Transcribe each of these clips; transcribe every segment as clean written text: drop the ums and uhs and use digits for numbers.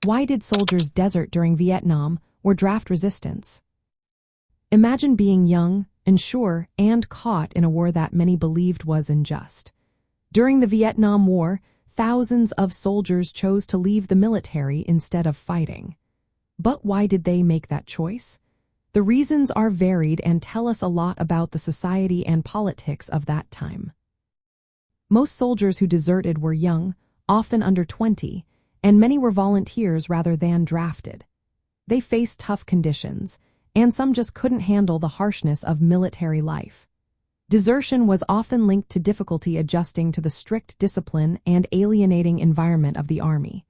Why did soldiers desert during Vietnam or draft resistance? Imagine being young, unsure, and caught in a war that many believed was unjust. During the Vietnam War, thousands of soldiers chose to leave the military instead of fighting. But why did they make that choice? The reasons are varied and tell us a lot about the society and politics of that time. Most soldiers who deserted were young, often under 20, and many were volunteers rather than drafted. They faced tough conditions, and some just couldn't handle the harshness of military life. Desertion was often linked to difficulty adjusting to the strict discipline and alienating environment of the army.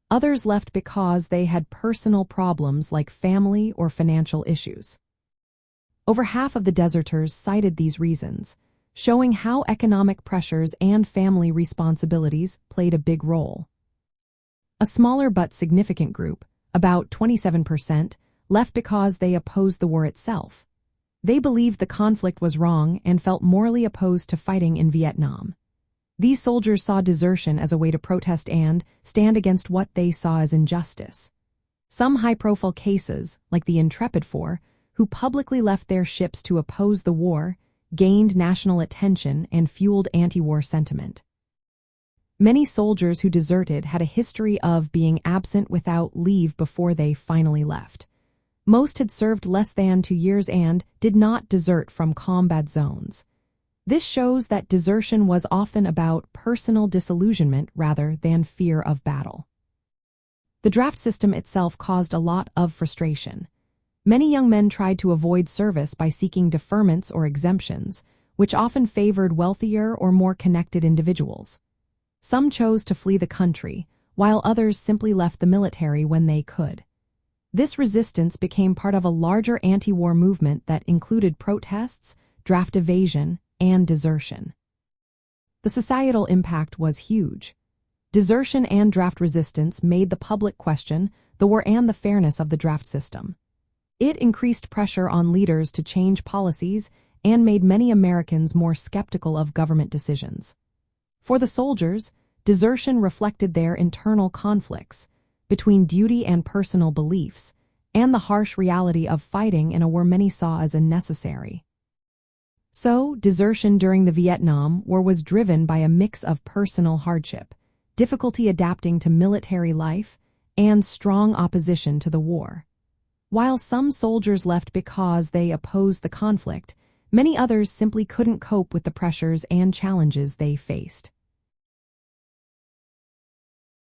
Others left because they had personal problems like family or financial issues. Over half of the deserters cited these reasons, showing how economic pressures and family responsibilities played a big role. A smaller but significant group, about 27%, left because they opposed the war itself. They believed the conflict was wrong and felt morally opposed to fighting in Vietnam. These soldiers saw desertion as a way to protest and stand against what they saw as injustice. Some high-profile cases, like the Intrepid Four, who publicly left their ships to oppose the war, gained national attention and fueled anti-war sentiment. Many soldiers who deserted had a history of being absent without leave before they finally left. Most had served less than 2 years and did not desert from combat zones. This shows that desertion was often about personal disillusionment rather than fear of battle. The draft system itself caused a lot of frustration. Many young men tried to avoid service by seeking deferments or exemptions, which often favored wealthier or more connected individuals. Some chose to flee the country, while others simply left the military when they could. This resistance became part of a larger anti-war movement that included protests, draft evasion, and desertion. The societal impact was huge. Desertion and draft resistance made the public question the war and the fairness of the draft system. It increased pressure on leaders to change policies and made many Americans more skeptical of government decisions. For the soldiers, desertion reflected their internal conflicts between duty and personal beliefs, and the harsh reality of fighting in a war many saw as unnecessary. So, desertion during the Vietnam War was driven by a mix of personal hardship, difficulty adapting to military life, and strong opposition to the war. While some soldiers left because they opposed the conflict, many others simply couldn't cope with the pressures and challenges they faced.